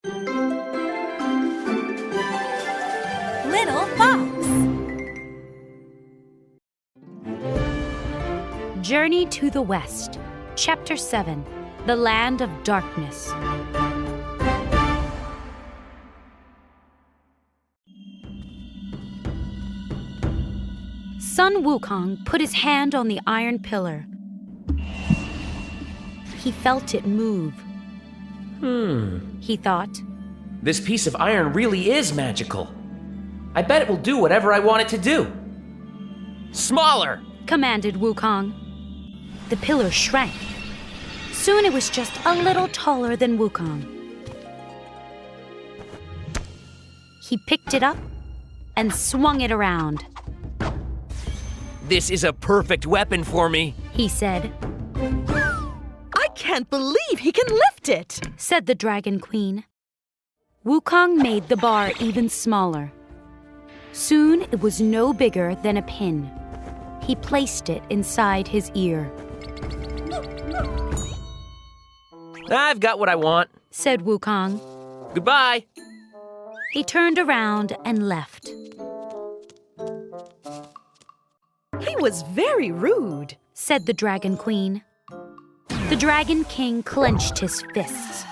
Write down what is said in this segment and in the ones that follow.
Little Fox. Journey to the West, Chapter 7, The Land of Darkness. Sun Wukong put his hand on the iron pillar. He felt it move. He thought. This piece of iron really is magical. I bet it will do whatever I want it to do. Smaller! Commanded Wukong. The pillar shrank. Soon it was just a little taller than Wukong. He picked it up and swung it around. This is a perfect weapon for me, He said, I can't believe he can lift it. said the Dragon Queen. Wukong made the bar even smaller. Soon it was no bigger than a pin. He placed it inside his ear. I've got what I want. Said Wukong. Goodbye. He turned around and left. He was very rude, Said the Dragon Queen. The Dragon King clenched his fists.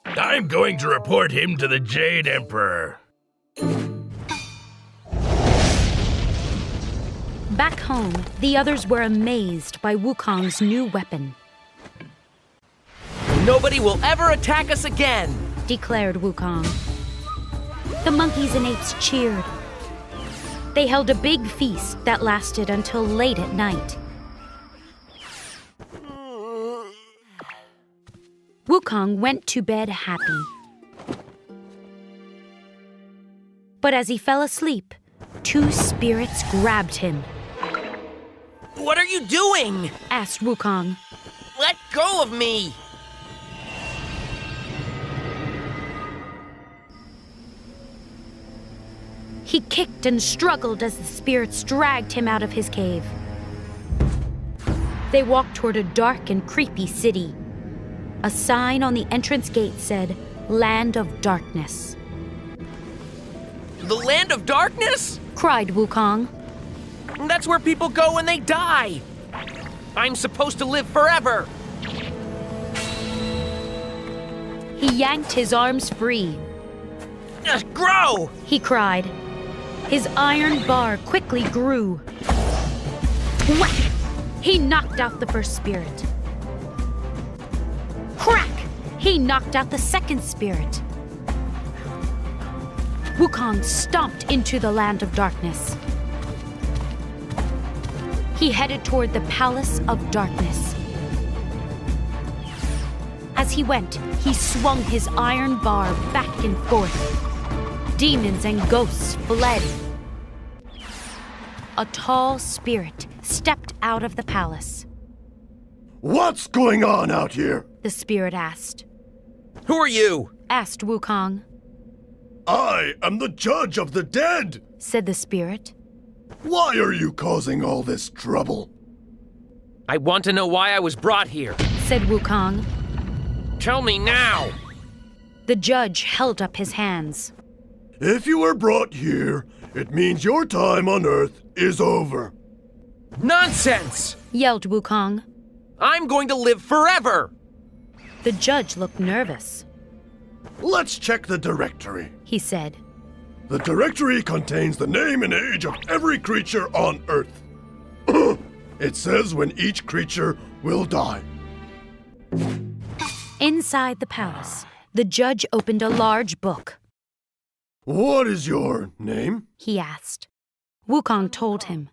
I'm going to report him to the Jade Emperor. Back home, the others were amazed by Wukong's new weapon, Nobody will ever attack us again. declared Wukong. The monkeys and apes cheered. They held a big feast that lasted until late at night. Wukong went to bed happy. But as he fell asleep, two spirits grabbed him, What are you doing? asked Wukong. Let go of me. He kicked and struggled as the spirits dragged him out of his cave. They walked toward a dark and creepy city. A sign on the entrance gate said, Land of Darkness. The Land of Darkness? Cried Wukong. That's where people go when they die. I'm supposed to live forever. He yanked his arms free. Grow! He cried. His iron bar quickly grew. Whack! He knocked out the first spirit. Crack! He knocked out the second spirit. Wukong stomped into the Land of Darkness. He headed toward the Palace of Darkness. As he went, he swung his iron bar back and forth. Demons and ghosts fled. A tall spirit stepped out of the palace. What's going on out here? The spirit asked. Who are you? Asked Wukong. I am the judge of the dead. Said the spirit. Why are you causing all this trouble? I want to know why I was brought here. Said Wukong. Tell me now. The judge held up his hands. If you were brought here, it means your time on Earth is over. Nonsense! Yelled Wukong. I'm going to live forever. The judge looked nervous. Let's check the directory. He said. The directory contains the name and age of every creature on Earth. It says when each creature will die. Inside the palace, the judge opened a large book. What is your name? He asked. Wukong told him.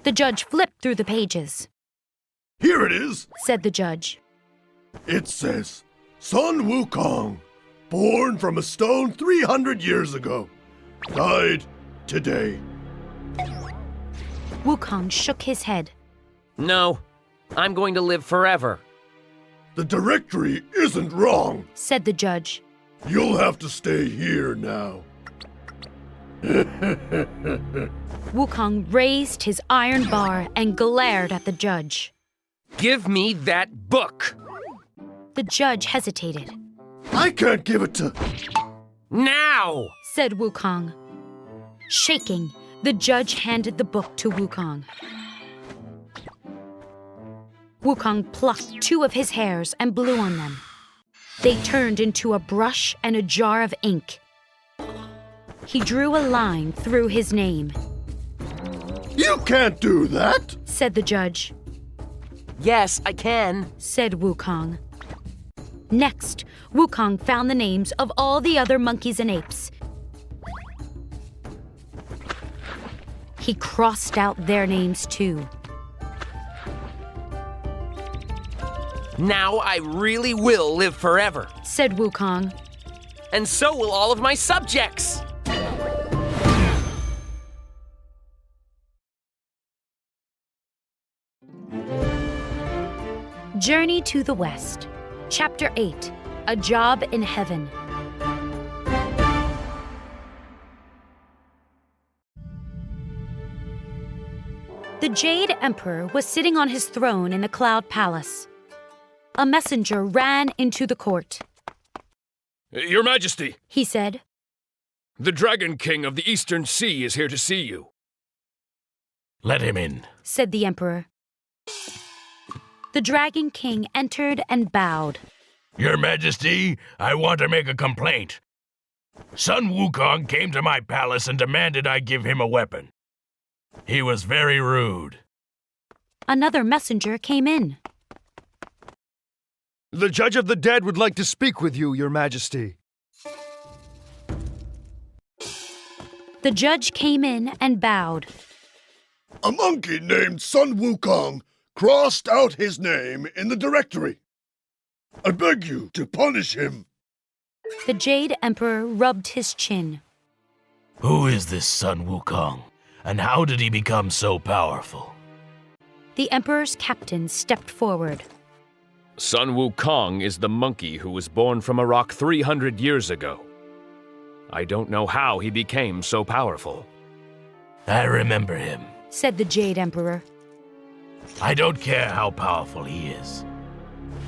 The judge flipped through the pages. Here it is. Said the judge. It says, Sun Wukong, born from a stone 300 years ago, died today. Wukong shook his head. No, I'm going to live forever. The directory isn't wrong. Said the judge. You'll have to stay here now. Wukong raised his iron bar and glared at the judge. Give me that book. The judge hesitated. I can't give it to... Now! said Wukong. Shaking, the judge handed the book to Wukong. Wukong plucked 2 of his hairs and blew on them. They turned into a brush and a jar of ink. He drew a line through his name. You can't do that! Said the judge. Yes, I can. Said Wukong. Next, Wukong found the names of all the other monkeys and apes. He crossed out their names too. Now I really will live forever. Said Wukong. And so will all of my subjects. Journey to the West. Chapter 8. A Job in Heaven. The Jade Emperor was sitting on his throne in the Cloud Palace. A messenger ran into the court. Your Majesty, He said, the Dragon King of the Eastern Sea is here to see you. Let him in. said the Emperor. The Dragon King entered and bowed. Your Majesty, I want to make a complaint. Sun Wukong came to my palace and demanded I give him a weapon. He was very rude. Another messenger came in. The Judge of the Dead would like to speak with you, Your Majesty. The judge came in and bowed. A monkey named Sun Wukong crossed out his name in the directory. I beg you to punish him. The Jade Emperor rubbed his chin. Who is this Sun Wukong, and how did he become so powerful? The Emperor's captain stepped forward. Sun Wukong is the monkey who was born from a rock 300 years ago. I don't know how he became so powerful. I remember him. Said the Jade Emperor. I don't care how powerful he is.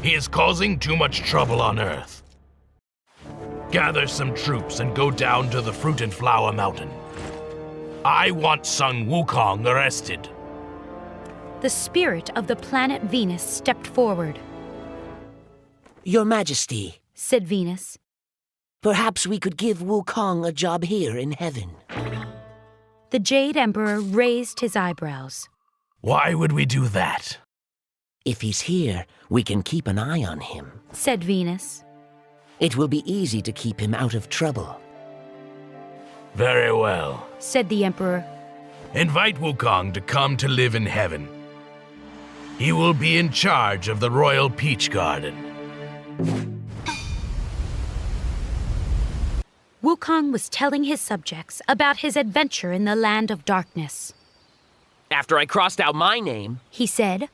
He is causing too much trouble on Earth. Gather some troops and go down to the Fruit and Flower Mountain. I want Sun Wukong arrested. The spirit of the planet Venus stepped forward. Your Majesty, Said Venus. perhaps we could give Wukong a job here in heaven. The Jade Emperor raised his eyebrows. Why would we do that? If he's here, we can keep an eye on him. Said Venus. It will be easy to keep him out of trouble. Very well. Said the Emperor. Invite Wukong to come to live in heaven. He will be in charge of the Royal Peach Garden. Wukong was telling his subjects about his adventure in the land of darkness. After I crossed out my name, He said,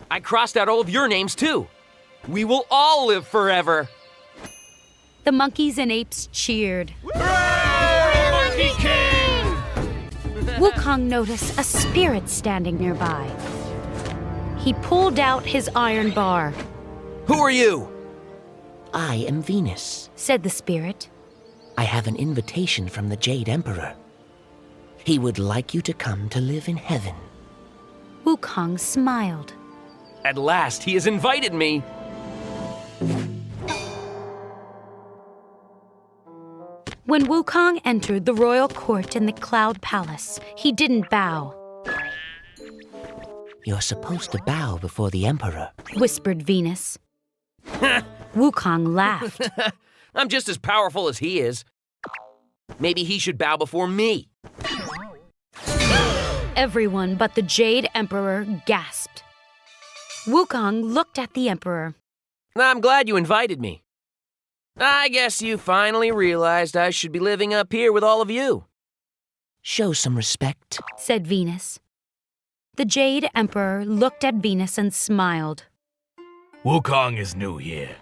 I crossed out all of your names too. We will all live forever. The monkeys and apes cheered. Monkey King! Wukong noticed a spirit standing nearby. He pulled out his iron bar. Who are you? I am Venus. Said the spirit. I have an invitation from the Jade Emperor. He would like you to come to live in heaven. Wukong smiled. At last, he has invited me. When Wukong entered the royal court in the Cloud Palace, he didn't bow, You're supposed to bow before the Emperor. whispered Venus. Wukong laughed. I'm just as powerful as he is. Maybe he should bow before me. Everyone but the Jade Emperor gasped. Wukong looked at the Emperor. I'm glad you invited me. I guess you finally realized I should be living up here with all of you. Show some respect. Said Venus. The Jade Emperor looked at Venus and smiled. Wukong is new here.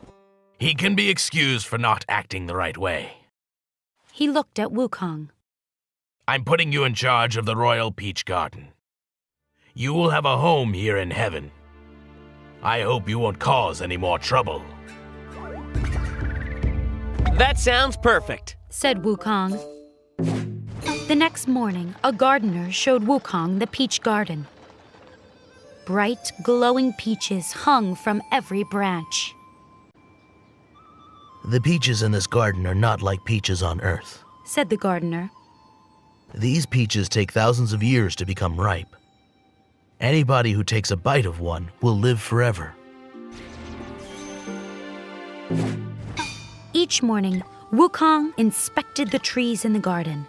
He can be excused for not acting the right way. He looked at Wukong. I'm putting you in charge of the Royal Peach Garden. You will have a home here in heaven. I hope you won't cause any more trouble. That sounds perfect. said Wukong. The next morning, a gardener showed Wukong the peach garden. Bright, glowing peaches hung from every branch. The peaches in this garden are not like peaches on Earth, said the gardener. These peaches take thousands of years to become ripe. Anybody who takes a bite of one will live forever. Each morning, Wukong inspected the trees in the garden.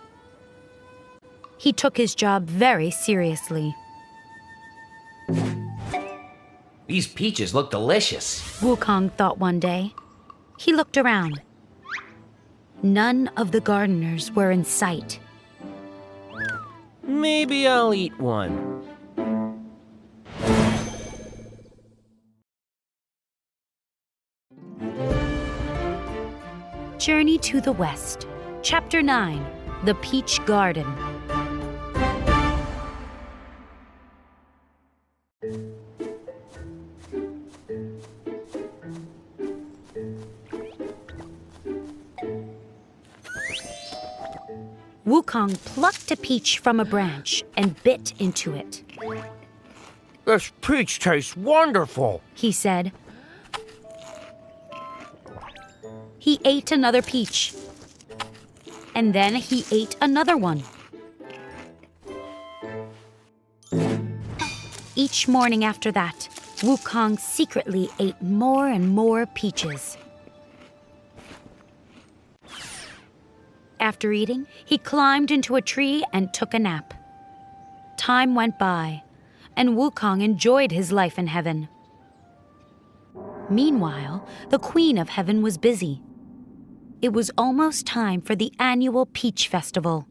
He took his job very seriously. These peaches look delicious. Wukong thought one day. He looked around. None of the gardeners were in sight. Maybe I'll eat one. Journey to the West. Chapter 9. The Peach Garden. Wukong plucked a peach from a branch and bit into it. This peach tastes wonderful. He said. He ate another peach. And then he ate another one. Each morning after that, Wukong secretly ate more and more peaches. After eating, he climbed into a tree and took a nap. Time went by, and Wukong enjoyed his life in heaven. Meanwhile, the Queen of Heaven was busy. It was almost time for the annual Peach Festival.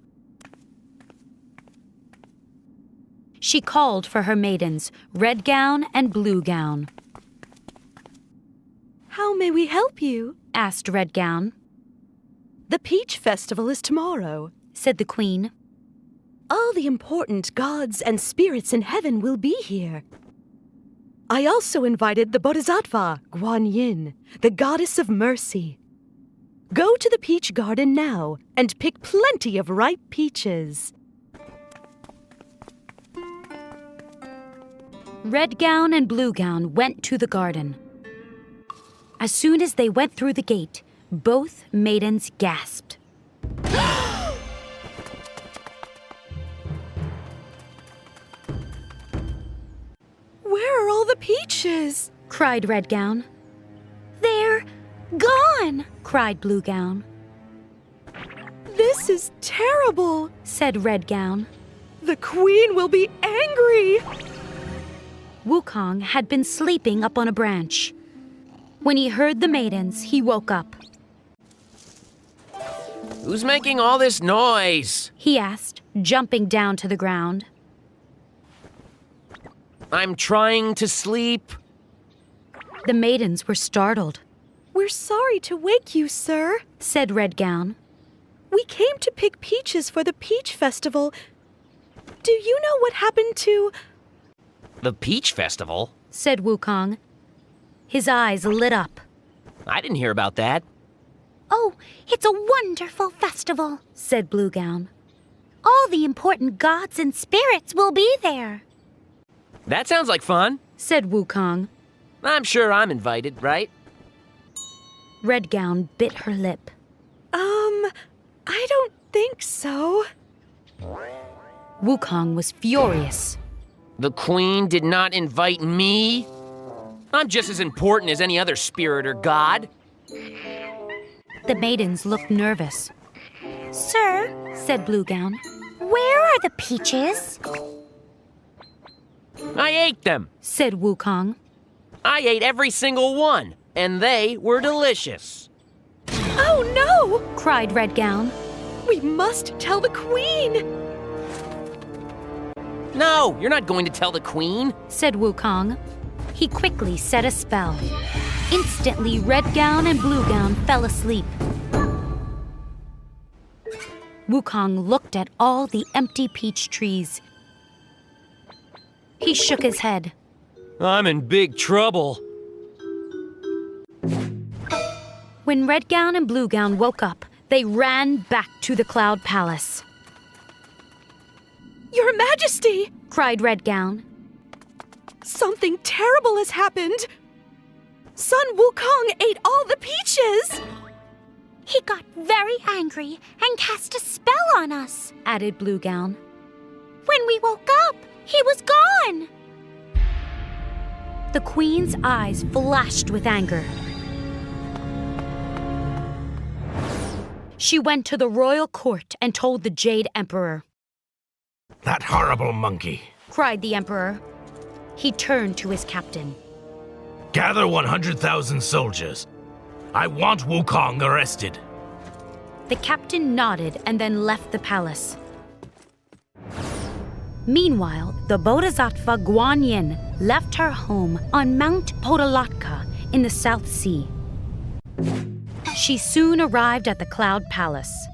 She called for her maidens, Red Gown and Blue Gown. How may we help you? Asked Red Gown. The Peach Festival is tomorrow, said the Queen. All the important gods and spirits in heaven will be here. I also invited the Bodhisattva, Guan Yin, the goddess of mercy. Go to the peach garden now and pick plenty of ripe peaches. Red Gown and Blue Gown went to the garden. As soon as they went through the gate, both maidens gasped. Where are all the peaches? Cried Red Gown. They're gone, cried Blue Gown. This is terrible, said Red Gown. The Queen will be angry. Wukong had been sleeping up on a branch. When he heard the maidens, he woke up. Who's making all this noise? He asked, jumping down to the ground. I'm trying to sleep. The maidens were startled. We're sorry to wake you, sir, said Red Gown. We came to pick peaches for the Peach Festival. Do you know what happened to... The Peach Festival? Said Wukong. His eyes lit up. I didn't hear about that. Oh, it's a wonderful festival, said Blue Gown. All the important gods and spirits will be there. That sounds like fun, said Wukong. I'm sure I'm invited, right? Red Gown bit her lip. I don't think so. Wukong was furious. The Queen did not invite me? I'm just as important as any other spirit or god. The maidens looked nervous. Sir, said Blue Gown, where are the peaches? I ate them, said Wukong. I ate every single one, and they were delicious. Oh no! Cried Red Gown. We must tell the Queen! No, you're not going to tell the Queen, said Wukong. He quickly set a spell. Instantly, Red Gown and Blue Gown fell asleep. Wukong looked at all the empty peach trees. He shook his head. When Red Gown and Blue Gown woke up, they ran back to the Cloud Palace. Your Majesty! Cried Red Gown. Something terrible has happened! Sun Wukong ate all the peaches! He got very angry and cast a spell on us. Added Blue Gown. When we woke up, he was gone. The Queen's eyes flashed with anger. She went to the royal court and told the Jade Emperor. That horrible monkey. Cried the Emperor. He turned to his captain. Gather 100,000 soldiers. I want Wukong arrested. The captain nodded and then left the palace. Meanwhile, the Bodhisattva Guan Yin left her home on Mount Podalatka in the South Sea. She soon arrived at the Cloud Palace.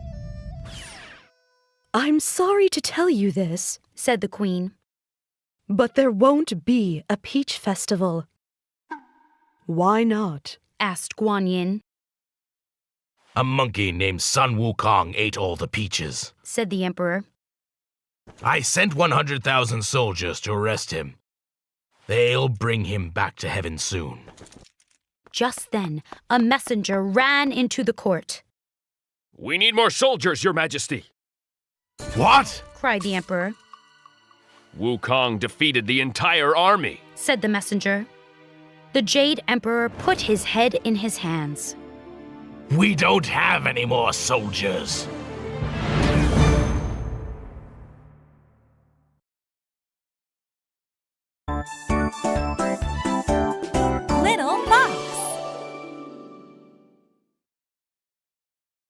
I'm sorry to tell you this, said the Queen, but there won't be a peach festival. Why not? Asked Guan Yin. A monkey named Sun Wukong ate all the peaches, said the Emperor. I sent 100,000 soldiers to arrest him. They'll bring him back to heaven soon. Just then, a messenger ran into the court. We need more soldiers, Your Majesty. What? Cried the Emperor. Wukong defeated the entire army, said the messenger. The Jade Emperor put his head in his hands. We don't have any more soldiers.